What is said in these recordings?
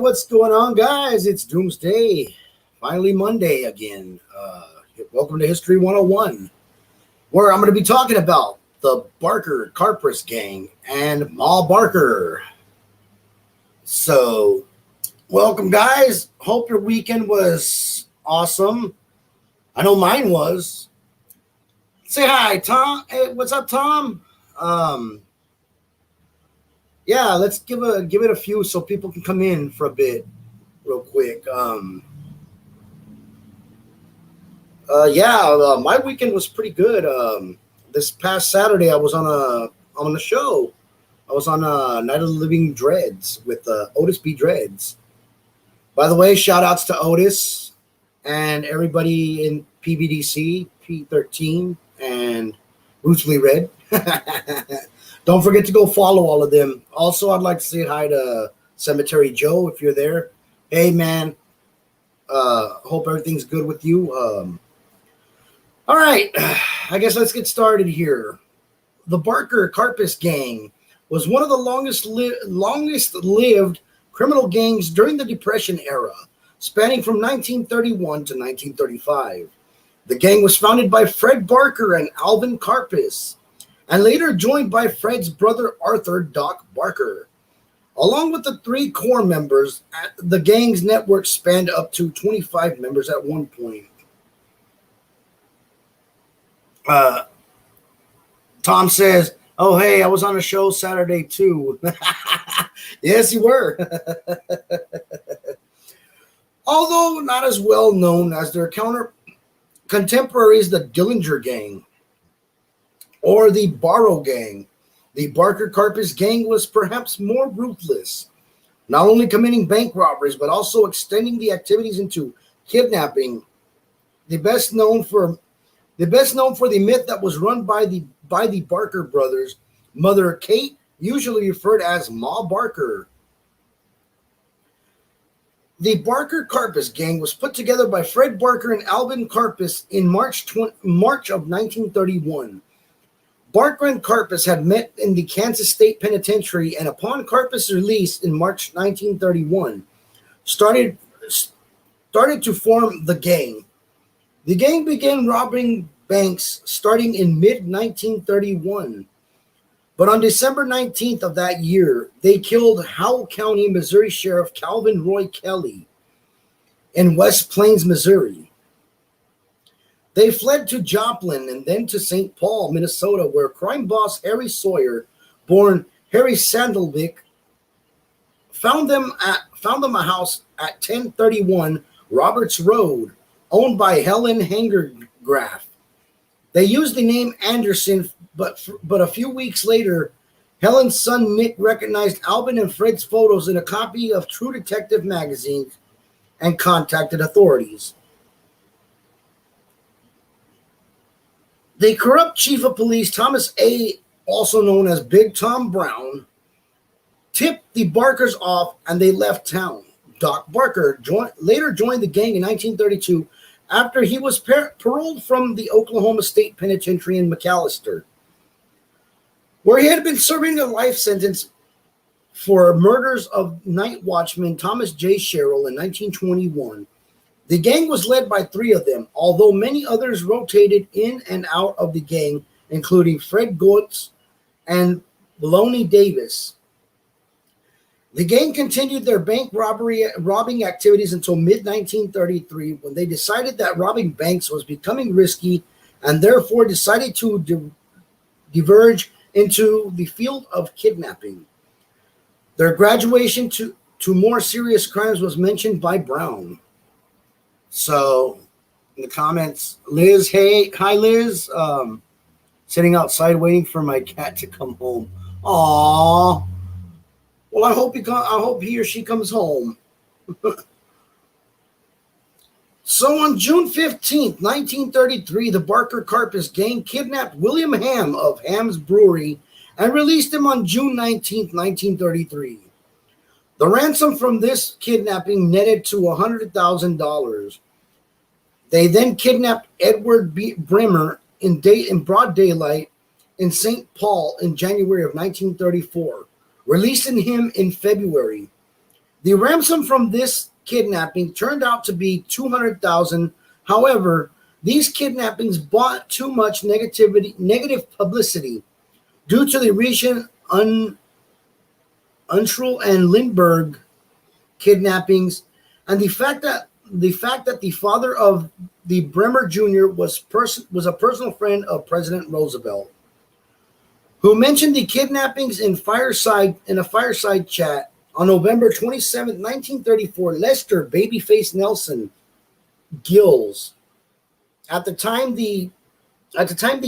What's going on, guys? It's Doomsday. Finally Monday again. Welcome to History 101, where I'm going to be talking about the Barker Karpis gang and Ma Barker. So, welcome, guys. Hope your weekend was awesome. I know mine was. Say hi, Tom. Hey, what's up, Tom? Yeah, let's give it a few so people can come in for a bit, real quick. My weekend was pretty good. This past Saturday, I was on a show. I was on Night of the Living Dreads with Otis B. Dreads. By the way, shout outs to Otis and everybody in PBDC, P13, and Rootsly Red. Don't forget to go follow all of them. Also, I'd like to say hi to Cemetery Joe if you're there. Hey, man. Hope everything's good with you. All right. I guess let's get started here. The Barker Karpis gang was one of the longest lived criminal gangs during the Depression era, spanning from 1931 to 1935. The gang was founded by Fred Barker and Alvin Karpis, and later joined by Fred's brother Arthur Doc Barker. Along with the three core members, the gang's network spanned up to 25 members at one point. Tom says, oh, hey, I was on a show Saturday too. Yes, you were. Although not as well known as their contemporaries, the Dillinger Gang or the Barrow Gang, the Barker Karpis gang was perhaps more ruthless, not only committing bank robberies, but also extending the activities into kidnapping. The best known for the myth that was run by the Barker brothers, Mother Kate, usually referred as Ma Barker. The Barker Karpis gang was put together by Fred Barker and Alvin Karpis in March of 1931. Barker and Karpis had met in the Kansas State Penitentiary, and upon Karpis' release in March 1931, started to form the gang. The gang began robbing banks starting in mid-1931. But on December 19th of that year, they killed Howell County, Missouri Sheriff Calvin Roy Kelly in West Plains, Missouri. They fled to Joplin and then to St. Paul, Minnesota, where crime boss Harry Sawyer, born Harry Sandelvik, found them a house at 1031 Roberts Road, owned by Helen Hangergraff. They used the name Anderson, but a few weeks later, Helen's son Nick recognized Alvin and Fred's photos in a copy of True Detective magazine and contacted authorities. The corrupt chief of police, Thomas A., also known as Big Tom Brown, tipped the Barkers off and they left town. Doc Barker later joined the gang in 1932 after he was paroled from the Oklahoma State Penitentiary in McAlester, where he had been serving a life sentence for murders of night watchman Thomas J. Sherrill in 1921. The gang was led by three of them, although many others rotated in and out of the gang, including Fred Goetz and Baloney Davis. The gang continued their bank robbing activities until mid-1933, when they decided that robbing banks was becoming risky and therefore decided to diverge into the field of kidnapping. Their graduation to more serious crimes was mentioned by Brown. So, in the comments, Liz, hey, hi Liz, sitting outside waiting for my cat to come home. Aww. Well, I hope he or she comes home. So on June 15th, 1933, the Barker Karpis gang kidnapped William Ham of Ham's Brewery and released him on June 19th, 1933. The ransom from this kidnapping netted to $100,000. They then kidnapped Edward Bremer in broad daylight in St. Paul in January of 1934, releasing him in February. The ransom from this kidnapping turned out to be $200,000. However, these kidnappings brought too much negative publicity due to the recent Unschul and Lindbergh kidnappings, and the fact that the father of the Bremer Jr. was a personal friend of President Roosevelt, who mentioned the kidnappings in a fireside chat on November 27, 1934. Lester Babyface Nelson Gills, at the time the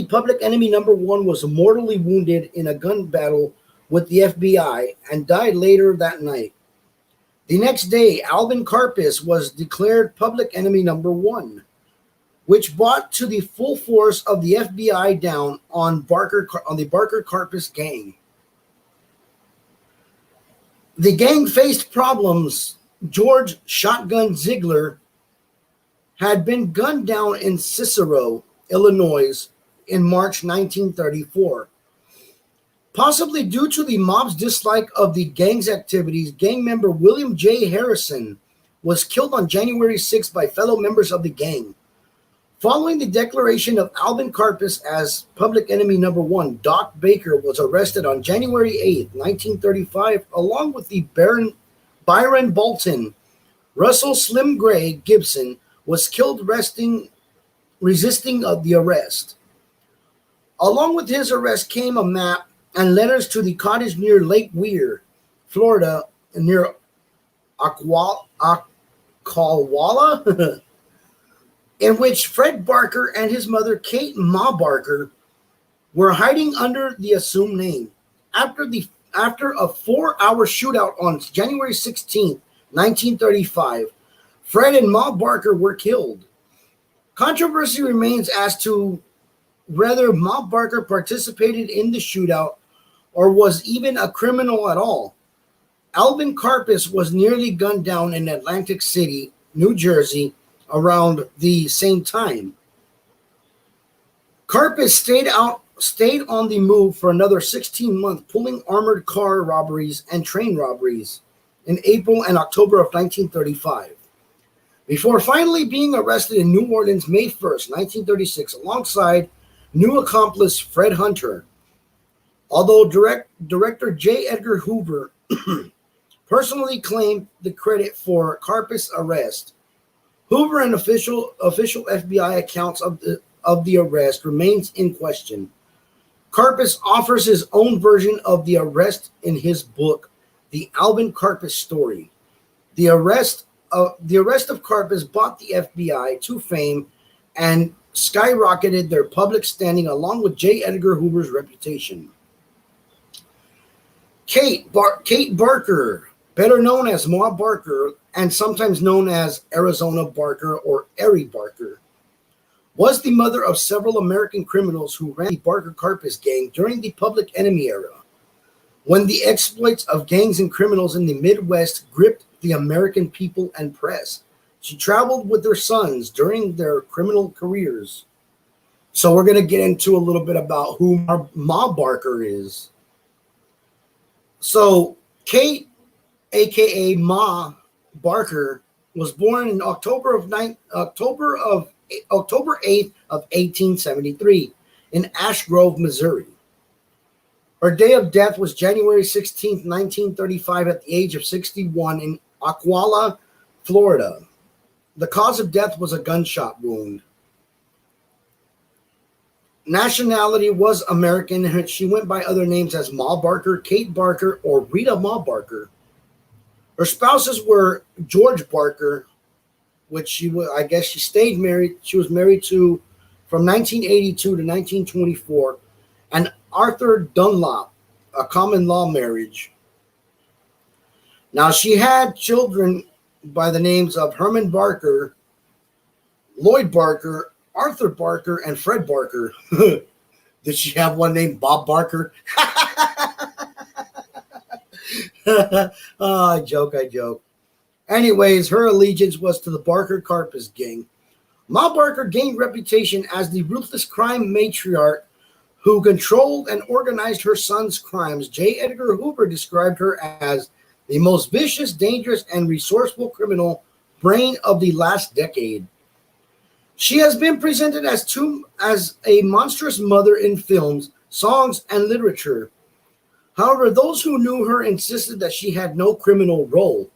public enemy number one, was mortally wounded in a gun battle with the FBI and died later that night. The next day, Alvin Karpis was declared public enemy number one, which brought to the full force of the FBI down on the Barker Karpis gang. The gang faced problems. George Shotgun Ziegler had been gunned down in Cicero, Illinois, in March 1934. Possibly due to the mob's dislike of the gang's activities, gang member William J. Harrison was killed on January 6 by fellow members of the gang. Following the declaration of Alvin Karpis as public enemy number one, Doc Baker was arrested on January 8, 1935, along with the Byron Bolton. Russell Slim Gray Gibson was killed resisting of the arrest. Along with his arrest came a map and letters to the cottage near Lake Weir, Florida, near Ocala, in which Fred Barker and his mother, Kate Ma Barker, were hiding under the assumed name. After a 4-hour shootout on January 16, 1935, Fred and Ma Barker were killed. Controversy remains as to whether Ma Barker participated in the shootout or was even a criminal at all. Alvin Karpis was nearly gunned down in Atlantic City, New Jersey, around the same time. Karpis stayed on the move for another 16 months, pulling armored car robberies and train robberies in April and October of 1935, before finally being arrested in New Orleans May 1st, 1936, alongside new accomplice Fred Hunter. Although director J. Edgar Hoover personally claimed the credit for Karpis' arrest, Hoover and official FBI accounts of the arrest remains in question. Karpis offers his own version of the arrest in his book, The Alvin Karpis Story. The arrest of Karpis brought the FBI to fame and skyrocketed their public standing, along with J. Edgar Hoover's reputation. Kate Barker, better known as Ma Barker and sometimes known as Arizona Barker or Ari Barker, was the mother of several American criminals who ran the Barker Karpis gang during the Public Enemy era, when the exploits of gangs and criminals in the Midwest gripped the American people and press. She traveled with her sons during their criminal careers. So we're going to get into a little bit about who Ma Barker is. So Kate, aka Ma Barker, was born in October 8th of 1873 in Ash Grove, Missouri. Her day of death was January 16th, 1935, at the age of 61 in Ocala, Florida. The cause of death was a gunshot wound. Nationality was American. She went by other names as Ma Barker, Kate Barker, or Rita Ma Barker. Her spouses were George Barker, which I guess she stayed married. She was married to from 1982 to 1924, and Arthur Dunlop, a common law marriage. Now she had children by the names of Herman Barker, Lloyd Barker, Arthur Barker, and Fred Barker. Did she have one named Bob Barker? I joke. Anyways, her allegiance was to the Barker Karpis gang. Ma Barker gained reputation as the ruthless crime matriarch who controlled and organized her son's crimes. J. Edgar Hoover described her as the most vicious, dangerous, and resourceful criminal brain of the last decade. She has been presented as a monstrous mother in films, songs, and literature. However, those who knew her insisted that she had no criminal role.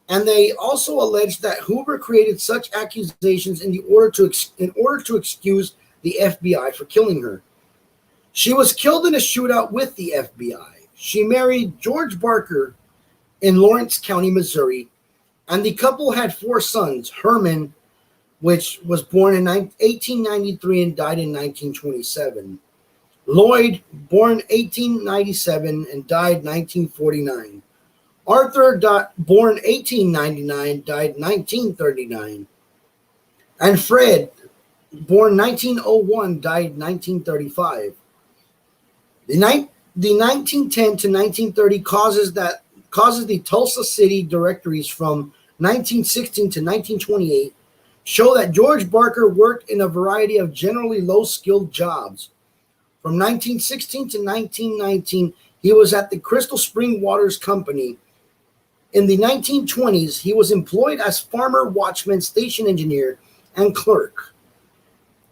And they also alleged that Hoover created such accusations in order to excuse the FBI for killing her. She was killed in a shootout with the FBI. She married George Barker in Lawrence County, Missouri, and the couple had 4 sons. Herman, which was born in 1893 and died in 1927. Lloyd, born 1897 and died 1949. Arthur, born 1899, died 1939. And Fred, born 1901, died 1935. The 1910 to 1930 causes the Tulsa City directories from 1916 to 1928 show that George Barker worked in a variety of generally low-skilled jobs. From 1916 to 1919, he was at the Crystal Spring Waters Company. In the 1920s, he was employed as farmer, watchman, station engineer, and clerk.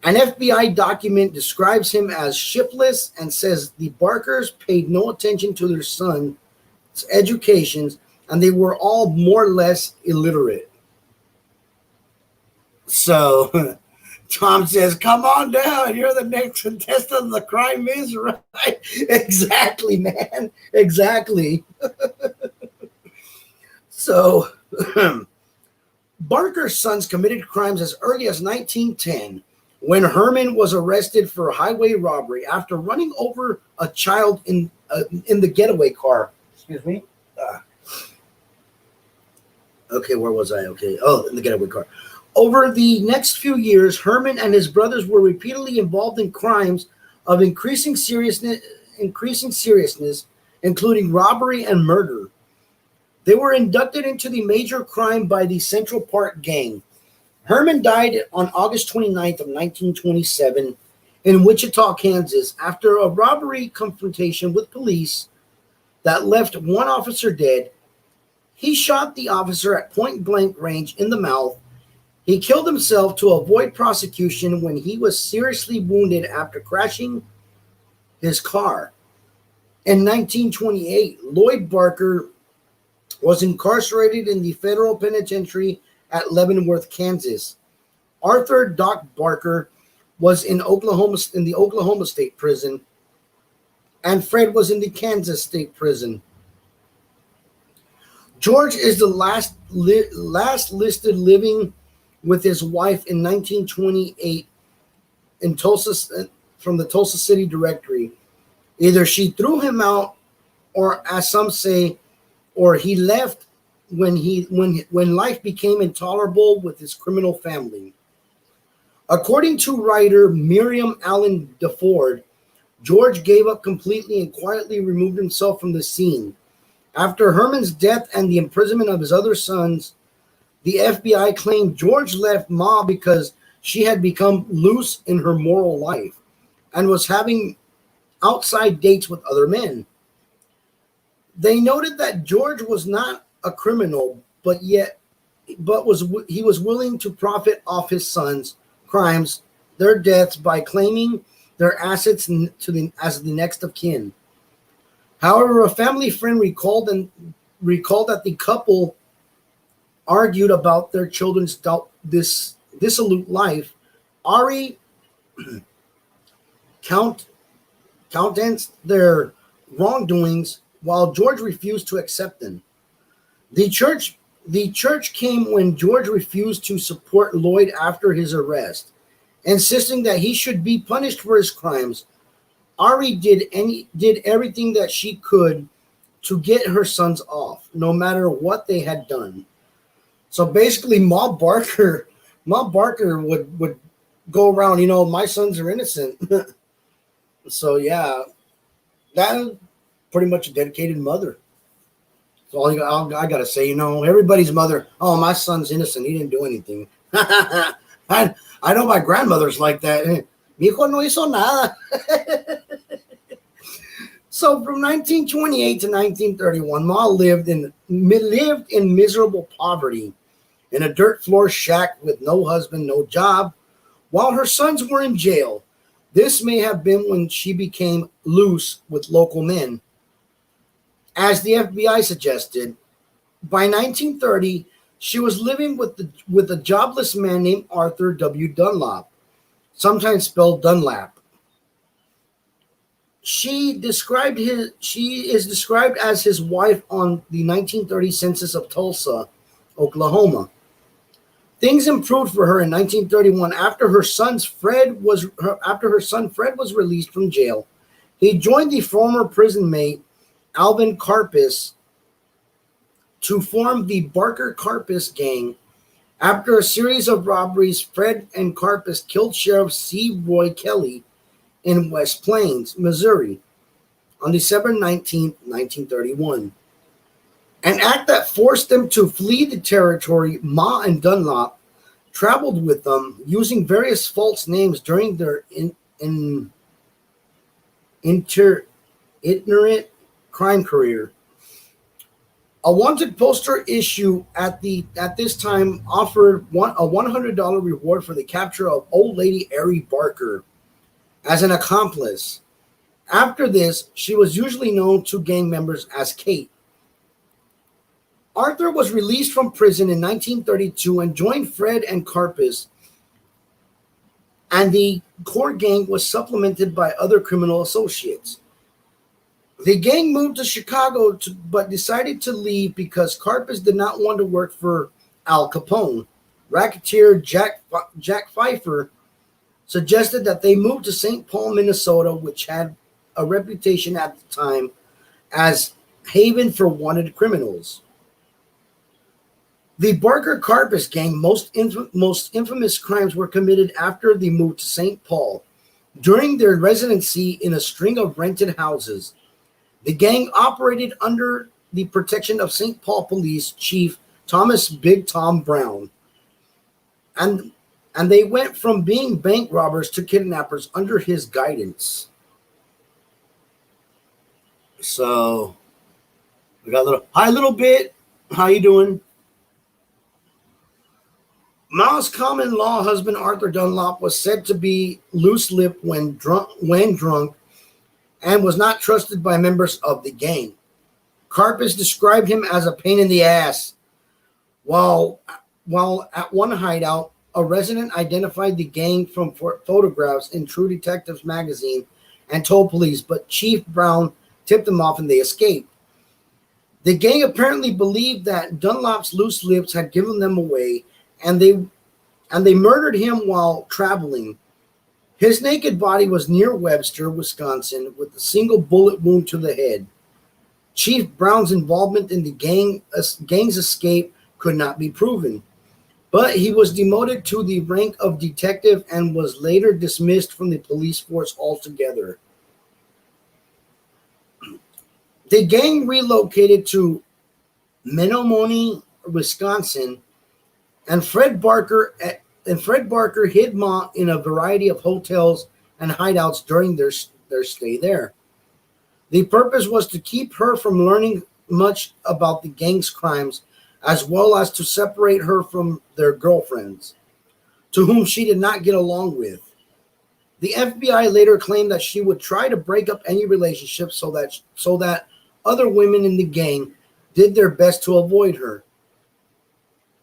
An FBI document describes him as shiftless and says the Barkers paid no attention to their son's educations, and they were all more or less illiterate. So Tom says, "Come on down. You're the next contestant of The Crime Is Right." Exactly, man. Exactly. So Barker's sons committed crimes as early as 1910 when Herman was arrested for highway robbery after running over a child in the getaway car. Excuse me. Okay, where was I? Okay. Oh, in the getaway car. Over the next few years, Herman and his brothers were repeatedly involved in crimes of increasing seriousness, including robbery and murder. They were inducted into the major crime by the Central Park Gang. Herman died on August 29th of 1927 in Wichita, Kansas, after a robbery confrontation with police that left one officer dead. He shot the officer at point-blank range in the mouth. He killed himself to avoid prosecution when he was seriously wounded after crashing his car. In 1928, Lloyd Barker was incarcerated in the federal penitentiary at Leavenworth, Kansas. Arthur Doc Barker was in the Oklahoma State Prison, and Fred was in the Kansas State Prison. George is the last listed living with his wife in 1928 in Tulsa, from the Tulsa City Directory. Either she threw him out, or as some say, or he left when life became intolerable with his criminal family. According to writer Miriam Allen DeFord, George gave up completely and quietly removed himself from the scene. After Herman's death and the imprisonment of his other sons, the FBI claimed George left Ma because she had become loose in her moral life and was having outside dates with other men. They noted that George was not a criminal, but he was willing to profit off his sons' crimes, their deaths, by claiming their assets as the next of kin. However, a family friend recalled that the couple argued about their children's dissolute life. Ari count countenanced their wrongdoings while George refused to accept them. The church came when George refused to support Lloyd after his arrest, insisting that he should be punished for his crimes. Ari did everything that she could to get her sons off, no matter what they had done. So basically, Ma Barker would go around, my sons are innocent. So yeah, that is pretty much a dedicated mother. So all I gotta say, everybody's mother. Oh, my son's innocent. He didn't do anything. I know my grandmother's like that. Mi hijo no hizo nada. So from 1928 to 1931, Ma lived in miserable poverty in a dirt floor shack with no husband, no job, while her sons were in jail. This may have been when she became loose with local men. As the FBI suggested, by 1930, she was living with a jobless man named Arthur W. Dunlop, sometimes spelled Dunlap. She is described as his wife on the 1930 census of Tulsa, Oklahoma. Things improved for her in 1931 after her son Fred was released from jail. He joined the former prison mate Alvin Karpis to form the Barker Karpis gang. After a series of robberies, Fred and Karpis killed Sheriff C. Roy Kelly in West Plains, Missouri, on December 19, 1931. An act that forced them to flee the territory. Ma and Dunlop traveled with them using various false names during their itinerant crime career. A wanted poster issue at this time offered a $100 reward for the capture of old lady Ari Barker as an accomplice. After this, she was usually known to gang members as Kate. Arthur was released from prison in 1932 and joined Fred and Karpis, and the core gang was supplemented by other criminal associates. The gang moved to Chicago, but decided to leave because Karpis did not want to work for Al Capone. Racketeer Jack Pfeiffer suggested that they move to St. Paul, Minnesota, which had a reputation at the time as haven for wanted criminals. The Barker Karpis gang most infamous crimes were committed after the move to St. Paul. During their residency in a string of rented houses, the gang operated under the protection of St. Paul Police Chief Thomas Big Tom Brown. And they went from being bank robbers to kidnappers under his guidance. So, we got hi, little bit. How you doing? Ma's common-law husband Arthur Dunlop was said to be loose-lipped when drunk, and was not trusted by members of the gang. Karpis described him as a pain in the ass. While at one hideout, a resident identified the gang from photographs in True Detectives magazine and told police, but Chief Brown tipped them off and they escaped. The gang apparently believed that Dunlop's loose lips had given them away, and they murdered him while traveling. His naked body was near Webster, Wisconsin, with a single bullet wound to the head. Chief Brown's involvement in the gang's escape could not be proven, but he was demoted to the rank of detective and was later dismissed from the police force altogether. The gang relocated to Menomonee, Wisconsin, and Fred Barker hid Ma in a variety of hotels and hideouts during their stay there. The purpose was to keep her from learning much about the gang's crimes, as well as to separate her from their girlfriends, to whom she did not get along with. The FBI later claimed that she would try to break up any relationship so that other women in the gang did their best to avoid her.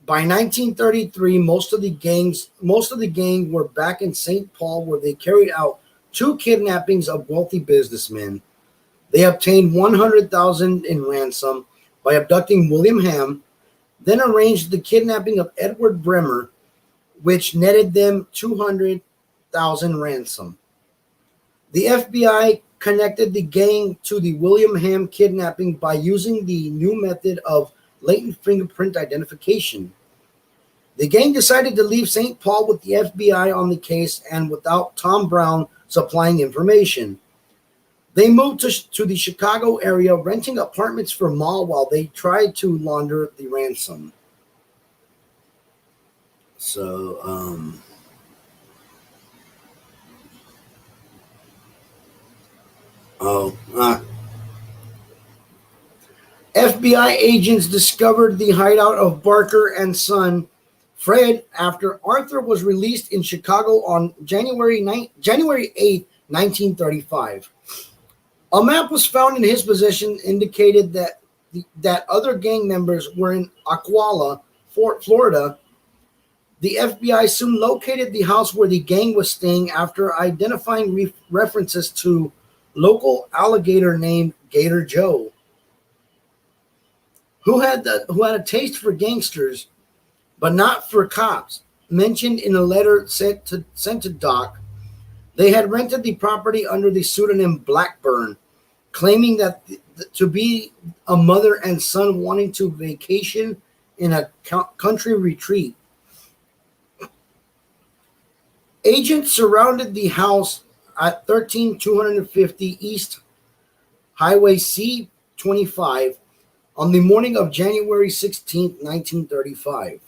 By 1933, most of the gang were back in St. Paul, where they carried out 2 kidnappings of wealthy businessmen. They obtained $100,000 in ransom by abducting William Ham, then arranged the kidnapping of Edward Bremer, which netted them $200,000 ransom. The FBI connected the gang to the William Ham kidnapping by using the new method of latent fingerprint identification. The gang decided to leave St. Paul with the FBI on the case and without Tom Brown supplying information. They moved to the Chicago area, renting apartments for Ma while they tried to launder the ransom. So, FBI agents discovered the hideout of Barker and son, Fred, after Arthur was released in Chicago on January 8th, 1935. A map was found in his possession indicated that other gang members were in Ocala, Florida. The FBI soon located the house where the gang was staying after identifying references to local alligator named Gator Joe, who had a taste for gangsters, but not for cops. Mentioned in a letter sent to Doc, they had rented the property under the pseudonym Blackburn, claiming that to be a mother and son wanting to vacation in a country retreat. Agents surrounded the house at 13250 East Highway C-25 on the morning of January 16, 1935.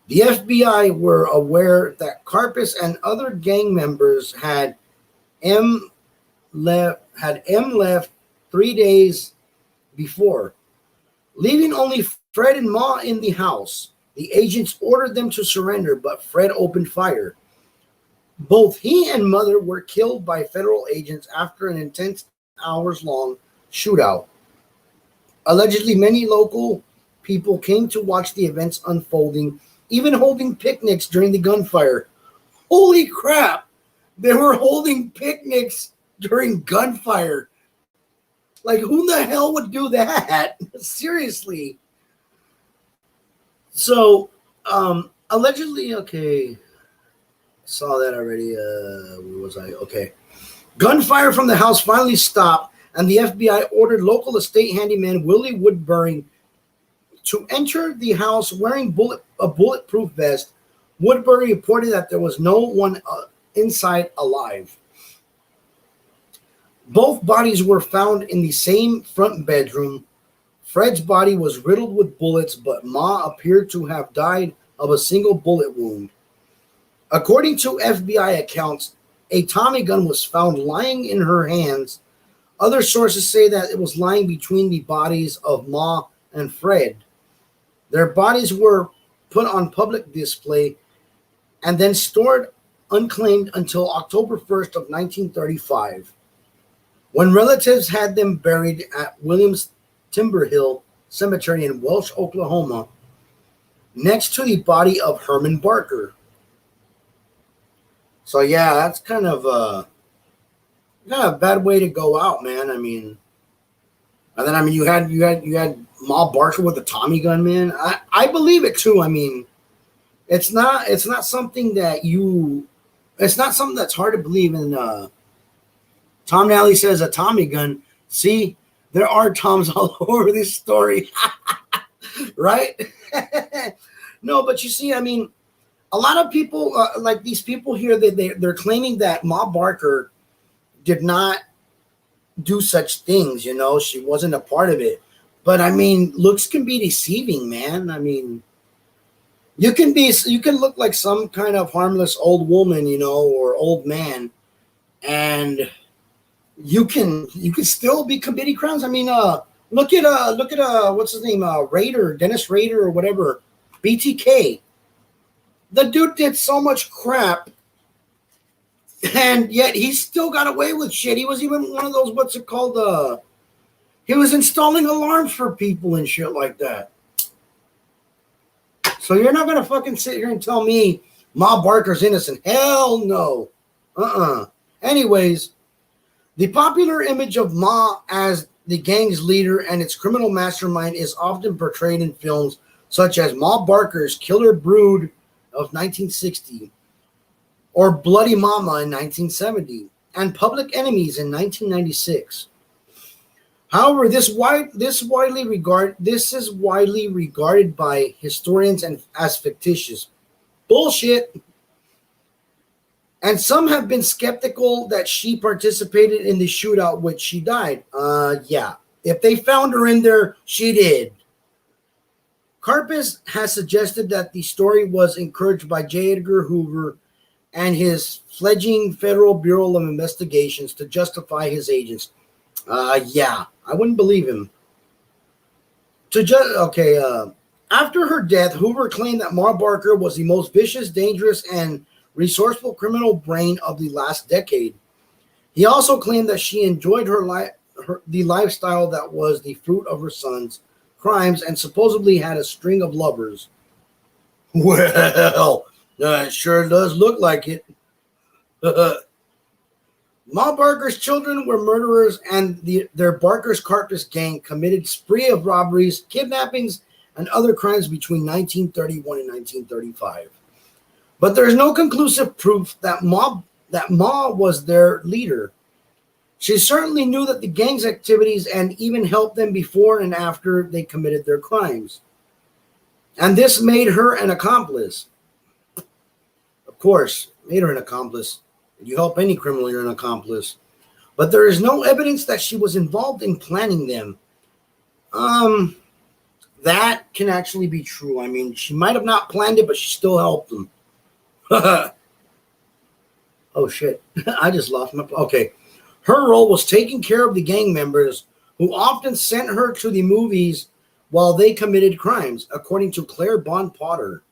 The FBI were aware that Karpis and other gang members had left 3 days before, leaving only Fred and Ma in the house. The agents ordered them to surrender, but Fred opened fire. Both he and Mother were killed by federal agents after an intense hours-long shootout. Allegedly, many local people came to watch the events unfolding, even holding picnics during the gunfire. Holy crap! They were holding picnics during gunfire. Like, who the hell would do that? Seriously. So, allegedly, okay. Saw that already. Where was I? Okay. Gunfire from the house finally stopped, and the FBI ordered local estate handyman Willie Woodbury to enter the house wearing a bulletproof vest. Woodbury reported that there was no one inside alive. Both bodies were found in the same front bedroom. Fred's body was riddled with bullets, but Ma appeared to have died of a single bullet wound. According to FBI accounts, a Tommy gun was found lying in her hands. Other sources say that it was lying between the bodies of Ma and Fred. Their bodies were put on public display and then stored unclaimed until October 1st of 1935, when relatives had them buried at Williams Timber Hill Cemetery in Welch, Oklahoma, next to the body of Herman Barker. So yeah, that's kind of a bad way to go out, man. I mean, and then you had Ma Barker with a Tommy gun, man. I believe it too. I mean, it's not something it's not something that's hard to believe in. Tom Nally says a Tommy gun. See, there are Toms all over this story, right? No, but you see, I mean, a lot of people, like these people here, they're claiming that Ma Barker did not do such things. You know, she wasn't a part of it. But I mean, looks can be deceiving, man. I mean, you can look like some kind of harmless old woman, you know, or old man, and you can still be committing crimes. I mean, look at what's his name, Dennis Rader or whatever, BTK. The dude did so much crap, and yet he still got away with shit. He was even one of those, what's it called? He was installing alarms for people and shit like that. So you're not gonna fucking sit here and tell me Ma Barker's innocent. Hell no. Anyways, the popular image of Ma as the gang's leader and its criminal mastermind is often portrayed in films such as Ma Barker's Killer Brood of 1960 or Bloody Mama in 1970 and Public Enemies in 1996. However, this is widely regarded by historians as fictitious bullshit, and some have been skeptical that she participated in the shootout, which she died. Yeah, if they found her in there, she did. Karpis has suggested that the story was encouraged by J. Edgar Hoover and his fledgling Federal Bureau of Investigations to justify his agents. Yeah, I wouldn't believe him. After her death, Hoover claimed that Ma Barker was the most vicious, dangerous, and resourceful criminal brain of the last decade. He also claimed that she enjoyed the lifestyle that was the fruit of her son's crimes and supposedly had a string of lovers. Well, it sure does look like it. Ma Barker's children were murderers, and their Barker's Karpis gang committed spree of robberies, kidnappings, and other crimes between 1931 and 1935. But there is no conclusive proof that Ma was their leader. She certainly knew that the gang's activities and even helped them before and after they committed their crimes. And this made her an accomplice. Of course, made her an accomplice. If you help any criminal, you're an accomplice. But there is no evidence that she was involved in planning them. That can actually be true. I mean, she might have not planned it, but she still helped them. Oh, shit. I just lost my... Okay. Her role was taking care of the gang members who often sent her to the movies while they committed crimes, according to Claire Bond Potter.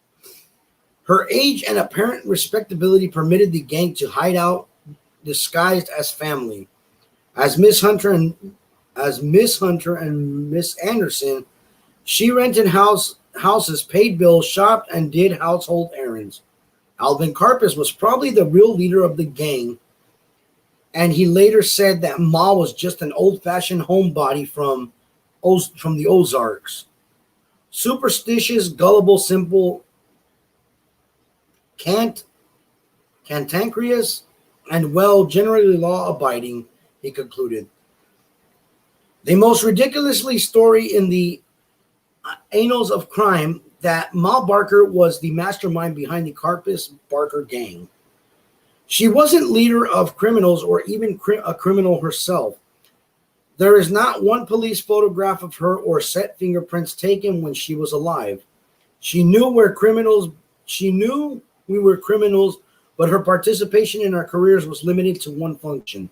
Her age and apparent respectability permitted the gang to hide out disguised as family. As Miss Hunter and Miss Anderson, she rented houses, paid bills, shopped, and did household errands. Alvin Karpis was probably the real leader of the gang, and he later said that Ma was just an old-fashioned homebody from the Ozarks. Superstitious, gullible, simple, cantankerous, and generally law-abiding, he concluded. The most ridiculously story in the annals of crime that Ma Barker was the mastermind behind the Karpis Barker gang. She wasn't leader of criminals or even a criminal herself. There is not one police photograph of her or set fingerprints taken when she was alive. She knew we were criminals, but her participation in our careers was limited to one function.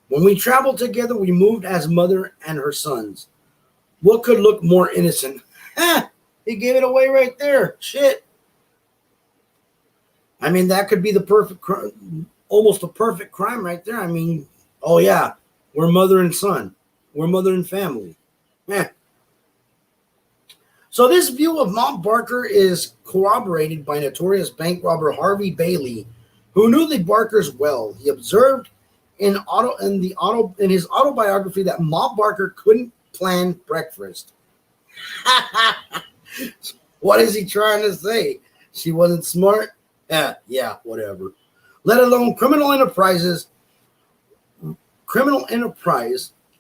When we traveled together, we moved as mother and her sons. What could look more innocent? He gave it away right there. Shit. I mean, that could be almost a perfect crime right there. I mean, oh yeah, we're mother and son. We're mother and family. So this view of Ma Barker is corroborated by notorious bank robber Harvey Bailey, who knew the Barkers well. He observed in his autobiography that Ma Barker couldn't plan breakfast. What is he trying to say? She wasn't smart? Yeah, whatever. Let alone criminal enterprise.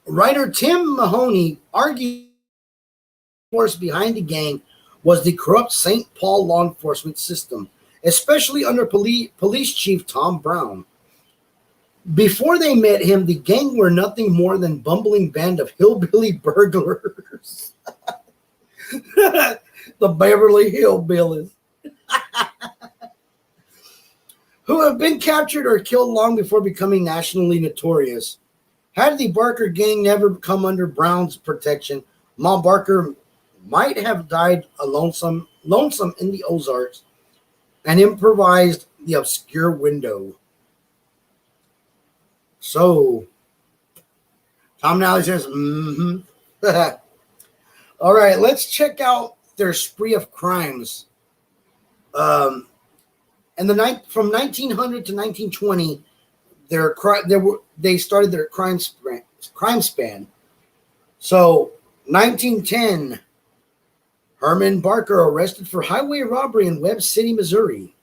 Writer Tim Mahoney argued the force behind the gang was the corrupt St. Paul law enforcement system, especially under police chief Tom Brown. Before they met him, the gang were nothing more than bumbling band of hillbilly burglars. The Beverly Hillbillies. Who have been captured or killed long before becoming nationally notorious. Had the Barker gang never come under Brown's protection, Ma Barker might have died lonesome in the Ozarks and improvised the obscure window. So, Tom Nally says, All right, let's check out their spree of crimes. From 1900 to 1920, they started their crime span. So 1910, Herman Barker arrested for highway robbery in Webb City, Missouri.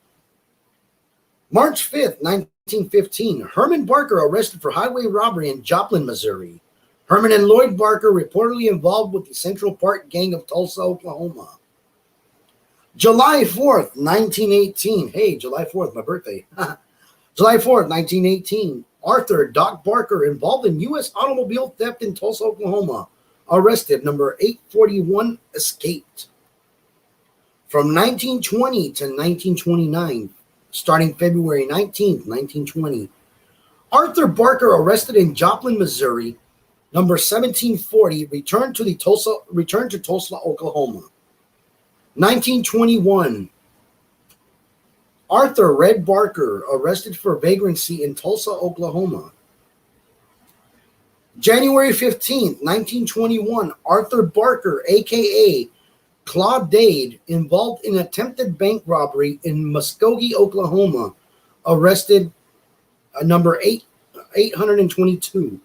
March 5th, 1915, Herman Barker arrested for highway robbery in Joplin, Missouri. Herman and Lloyd Barker reportedly involved with the Central Park Gang of Tulsa, Oklahoma. July 4th, 1918. Hey, July 4th, my birthday. July 4th, 1918. Arthur Doc Barker, involved in U.S. automobile theft in Tulsa, Oklahoma. Arrested. Number 841, escaped. From 1920 to 1929, starting February 19th, 1920. Arthur Barker, arrested in Joplin, Missouri. Number 1740, returned to Tulsa, Oklahoma. 1921. Arthur Red Barker, arrested for vagrancy in Tulsa, Oklahoma. January 15th, 1921, Arthur Barker, a.k.a. Claude Dade, involved in attempted bank robbery in Muskogee, Oklahoma, arrested. Number 822.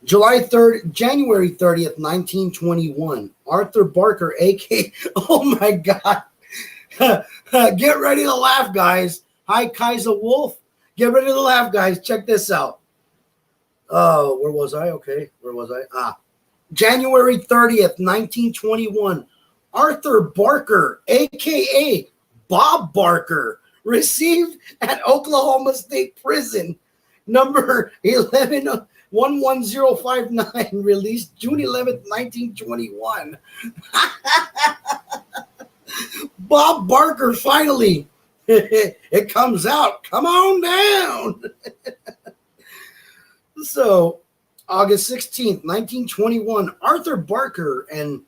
January 30th, 1921, Arthur Barker, a.k.a. Oh my God. Get ready to laugh, guys. Hi, Kaiser Wolf. Get ready to laugh, guys. Check this out. Oh, where was I? Okay, where was I? January 30th, 1921, Arthur Barker, a.k.a. Bob Barker, received at Oklahoma State Prison, number 11059, released June 11th, 1921. Bob Barker, finally. It comes out. Come on down. So, August 16th, 1921, Arthur Barker and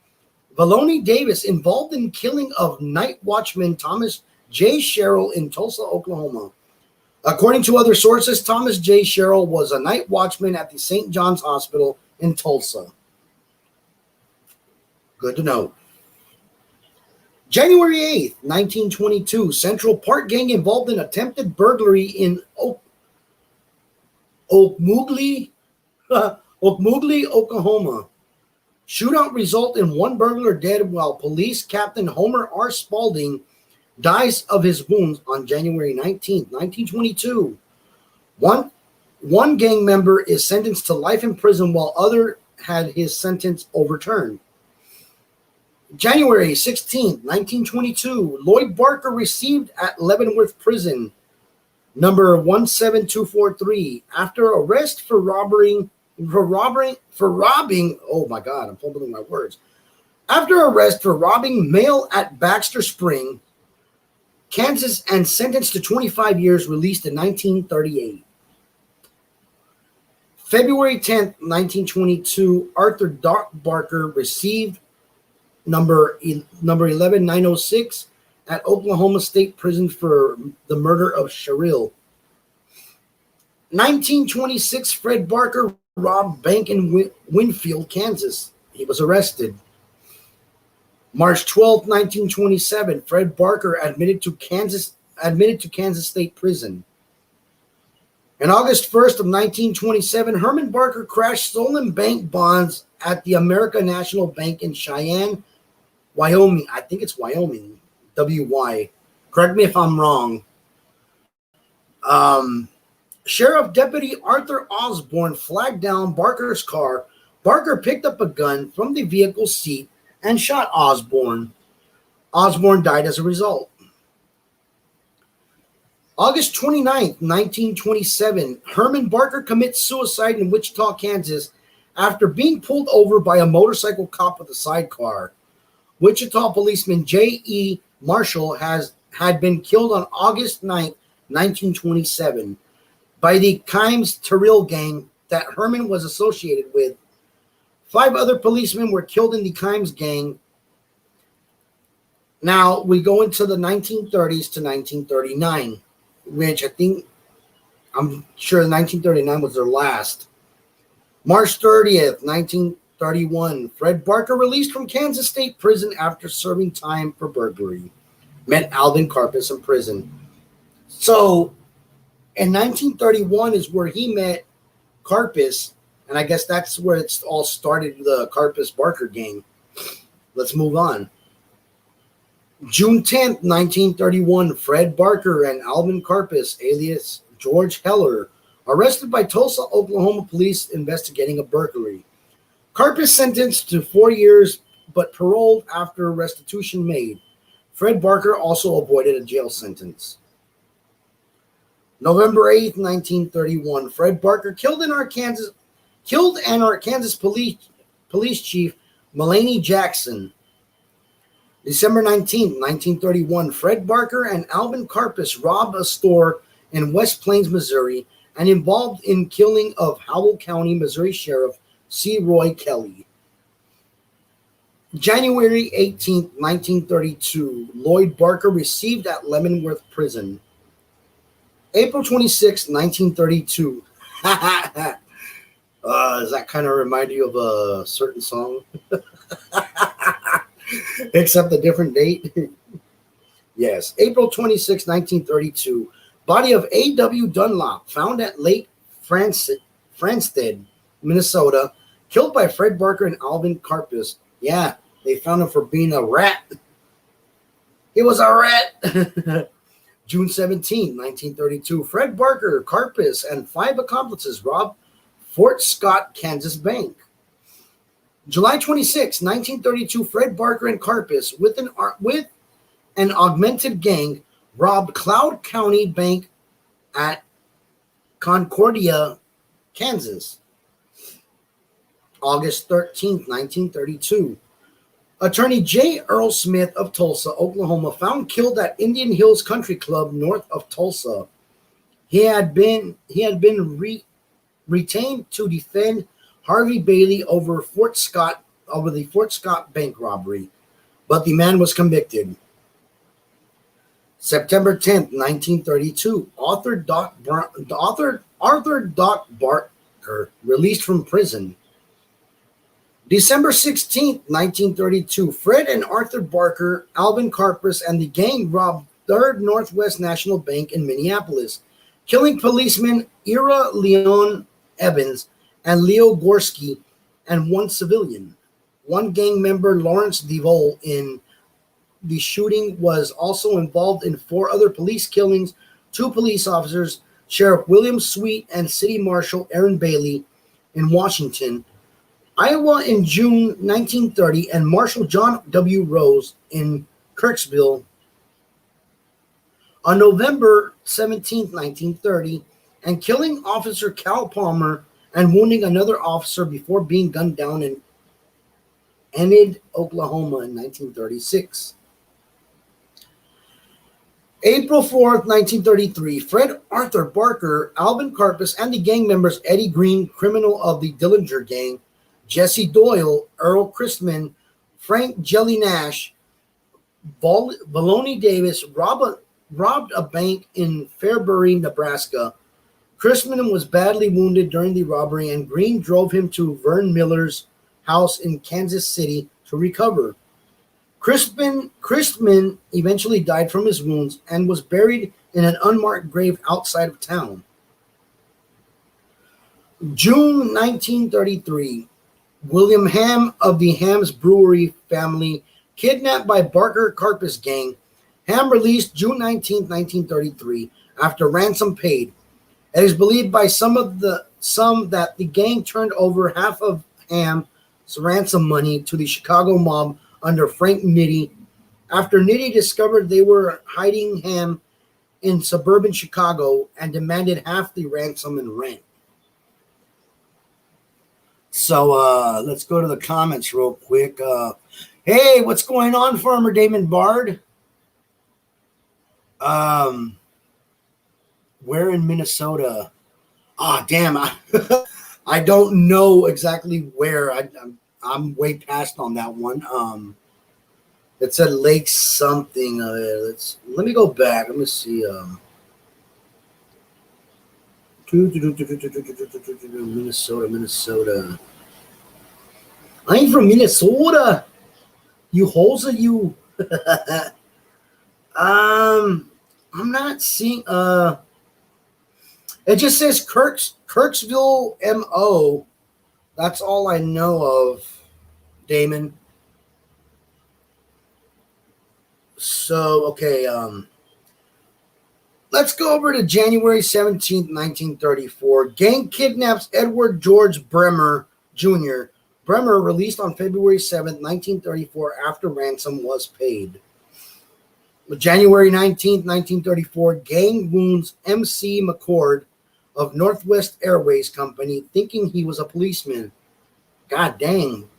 Valoni Davis involved in killing of night watchman Thomas J. Sherrill in Tulsa, Oklahoma. According to other sources, Thomas J. Sherrill was a night watchman at the St. John's Hospital in Tulsa. Good to know. January 8th, 1922, Central Park Gang involved in attempted burglary in Okmulgee, Oklahoma. Shootout result in one burglar dead, while police captain Homer R. Spalding dies of his wounds on January 19th, 1922. One gang member is sentenced to life in prison, while other had his sentence overturned. January 16th, 1922, Lloyd Barker received at Leavenworth Prison, number 17243, after arrest for robbing. Oh my God, I'm fumbling my words. After arrest for robbing mail at Baxter Spring, Kansas, and sentenced to 25 years, released in 1938. February 10th, 1922, Arthur Doc Barker received number 11906 at Oklahoma State Prison for the murder of Sherrill. 1926, Fred Barker robbed bank in Winfield, Kansas. He was arrested. March 12, 1927, Fred Barker admitted to Kansas State Prison. On August 1st of 1927, Herman Barker crashed stolen bank bonds at the American National Bank in Cheyenne, Wyoming. I think it's Wyoming. W-Y. Correct me if I'm wrong. Sheriff Deputy Arthur Osborne flagged down Barker's car. Barker picked up a gun from the vehicle seat and shot Osborne. Osborne died as a result. August 29th, 1927, Herman Barker commits suicide in Wichita, Kansas, after being pulled over by a motorcycle cop with a sidecar. Wichita policeman J.E. Marshall had been killed on August 9th, 1927, by the Kimes-Terrell gang that Herman was associated with. 5 other policemen were killed in the Kimes gang. Now, we go into the 1930s to 1939, which I'm sure 1939 was their last. March 30th, 1931, Fred Barker released from Kansas State Prison after serving time for burglary. Met Alvin Karpis in prison. So, In 1931 is where he met Karpis, and I guess that's where it's all started, the Karpis Barker gang. Let's move on. June 10th, 1931, Fred Barker and Alvin Karpis, alias George Heller, arrested by Tulsa, Oklahoma police investigating a burglary. Karpis sentenced to 4 years, but paroled after restitution made. Fred Barker also avoided a jail sentence. November 8th, 1931, Fred Barker killed an Arkansas police chief, Mulaney Jackson. December 19th, 1931, Fred Barker and Alvin Karpis robbed a store in West Plains, Missouri, and involved in killing of Howell County, Missouri Sheriff C. Roy Kelly. January 18th, 1932, Lloyd Barker received at Leavenworth Prison. April 26th, 1932. Does that kind of remind you of a certain song? Except a different date? Yes. April 26, 1932. Body of A.W. Dunlop found at Lake Franstead, Minnesota, killed by Fred Barker and Alvin Karpis. Yeah, they found him for being a rat. He was a rat. June 17, 1932. Fred Barker, Karpis, and 5 accomplices robbed Fort Scott, Kansas Bank. July 26, 1932, Fred Barker and Karpis, with an augmented gang, robbed Cloud County Bank at Concordia, Kansas. August 13, 1932. Attorney J. Earl Smith of Tulsa, Oklahoma, found killed at Indian Hills Country Club north of Tulsa. He had been retained to defend Harvey Bailey over the Fort Scott bank robbery, but the man was convicted. September 10th, 1932, Arthur Doc Barker released from prison. December 16th, 1932, Fred and Arthur Barker, Alvin Karpis, and the gang robbed Third Northwest National Bank in Minneapolis, killing policemen Ira Leon Evans and Leo Gorski, and 1 civilian. 1 gang member, Lawrence DeVole, in the shooting was also involved in 4 other police killings, 2 police officers, Sheriff William Sweet and City Marshal Aaron Bailey in Washington, Iowa in June 1930, and Marshal John W. Rose in Kirksville. On November 17, 1930, and killing Officer Cal Palmer and wounding another officer before being gunned down in Enid, Oklahoma in 1936. April 4th, 1933, Fred Arthur Barker, Alvin Karpis, and the gang members Eddie Green, criminal of the Dillinger Gang, Jesse Doyle, Earl Christman, Frank Jelly Nash, Baloney Davis robbed a bank in Fairbury, Nebraska. Christman was badly wounded during the robbery, and Green drove him to Vern Miller's house in Kansas City to recover. Christman eventually died from his wounds and was buried in an unmarked grave outside of town. June 1933, William Ham of the Ham's Brewery family, kidnapped by Barker Karpis gang. Ham released June 19, 1933, after ransom paid. It is believed by some that the gang turned over half of Ham's ransom money to the Chicago mob under Frank Nitti, after Nitti discovered they were hiding Ham in suburban Chicago and demanded half the ransom and rent. So let's go to the comments real quick. Hey, what's going on, Farmer Damon Bard? Where in Minnesota? Damn, I don't know exactly where. I'm way past on that one. It said Lake something. Let me go back. Let me see. Minnesota. I ain't from Minnesota. You holes are you. I'm not seeing. It just says Kirksville MO. That's all I know of, Damon. So, okay, let's go over to January 17th, 1934. Gang kidnaps Edward George Bremer Jr. Bremer released on February 7th, 1934 after ransom was paid. January 19th, 1934, gang wounds M.C. McCord of Northwest Airways Company thinking he was a policeman. God dang.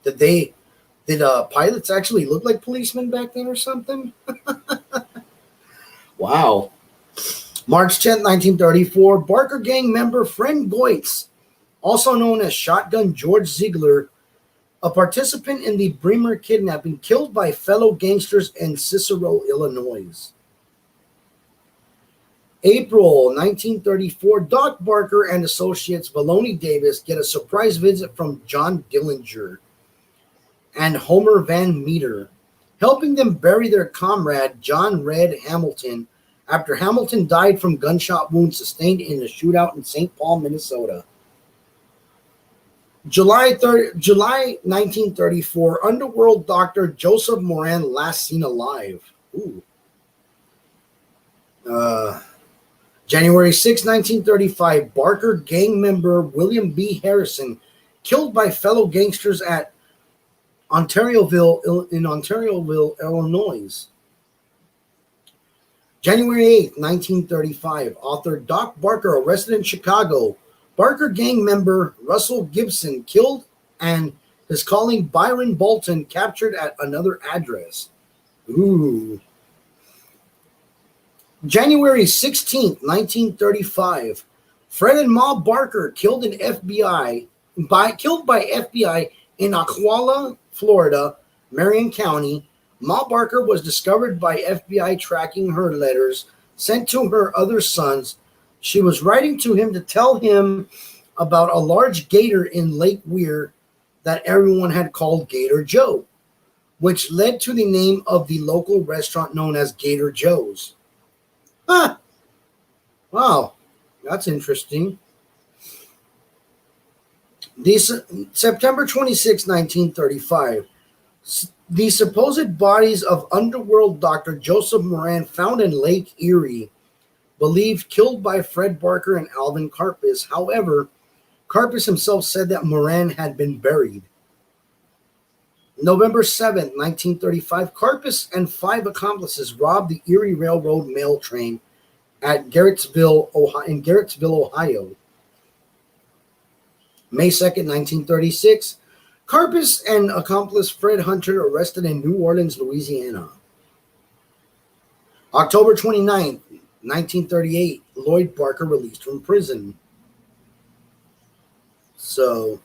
Did pilots actually look like policemen back then or something? Wow. March 10th, 1934, Barker gang member Fred Goitz, also known as Shotgun George Ziegler, a participant in the Bremer kidnapping, killed by fellow gangsters in Cicero, Illinois. April 1934, Doc Barker and associates Valoni Davis get a surprise visit from John Dillinger and Homer Van Meter, helping them bury their comrade John Red Hamilton after Hamilton died from gunshot wounds sustained in a shootout in St. Paul, Minnesota. July 1934, underworld doctor Joseph Moran last seen alive. Ooh. January 6, 1935, Barker gang member William B. Harrison killed by fellow gangsters at Ontarioville, Illinois. January 8, 1935, author Doc Barker arrested in Chicago. Barker gang member Russell Gibson killed and his colleague Byron Bolton captured at another address. Ooh. January 16th, 1935, Fred and Ma Barker killed by FBI in Ocala, Florida, Marion County. Ma Barker was discovered by FBI tracking her letters sent to her other sons. She was writing to him to tell him about a large gator in Lake Weir that everyone had called Gator Joe, which led to the name of the local restaurant known as Gator Joe's. Huh. Wow, that's interesting. September 26, 1935. The supposed bodies of underworld doctor Joseph Moran found in Lake Erie, believed killed by Fred Barker and Alvin Karpis. However, Karpis himself said that Moran had been buried. November 7, 1935, Karpis and 5 accomplices robbed the Erie Railroad mail train at Garrettsville, Ohio. May 2nd, 1936, Karpis and accomplice Fred Hunter arrested in New Orleans, Louisiana. October 29, 1938, Lloyd Barker released from prison. So,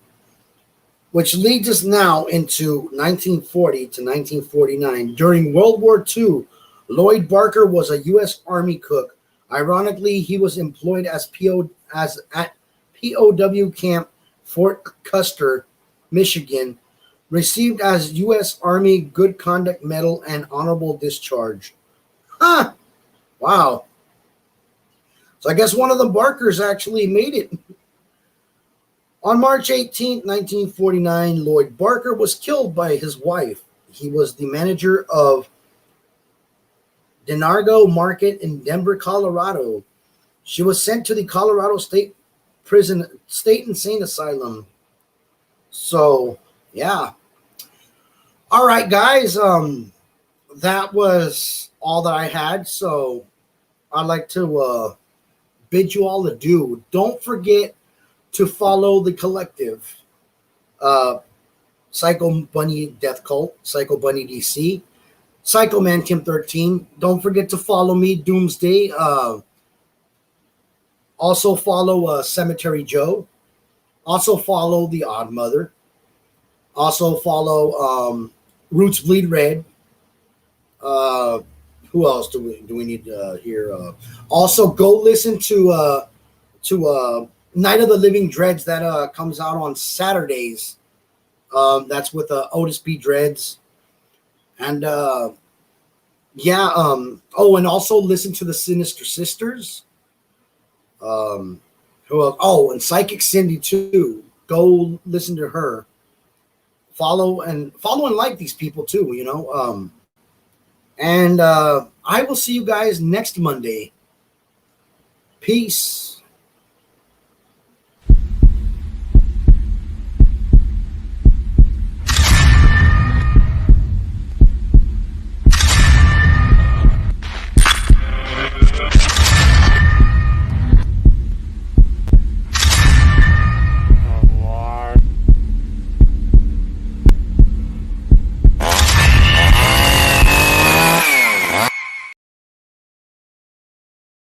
which leads us now into 1940 to 1949. During World War II, Lloyd Barker was a U.S. Army cook. Ironically, he was employed at POW Camp Fort Custer, Michigan, received as U.S. Army Good Conduct Medal and Honorable Discharge. Huh! Wow. So I guess one of the Barkers actually made it. On March 18, 1949, Lloyd Barker was killed by his wife. He was the manager of Denargo Market in Denver, Colorado. She was sent to the Colorado State Insane Asylum. So, yeah. All right, guys. That was all that I had. So, I'd like to bid you all adieu. Don't forget to follow the collective, Psycho Bunny Death Cult, Psycho Bunny DC, Psycho Man Kim 13. Don't forget to follow me, Doomsday. Also follow Cemetery Joe. Also follow The Odd Mother. Also follow Roots Bleed Red. Who else do we need here? Also go listen to Night of the Living Dreads that comes out on Saturdays. That's with Otis B. Dreads. And and also listen to the Sinister Sisters. Who else? Oh, and Psychic Cindy too. Go listen to her. Follow and like these people too. And I will see you guys next Monday. Peace.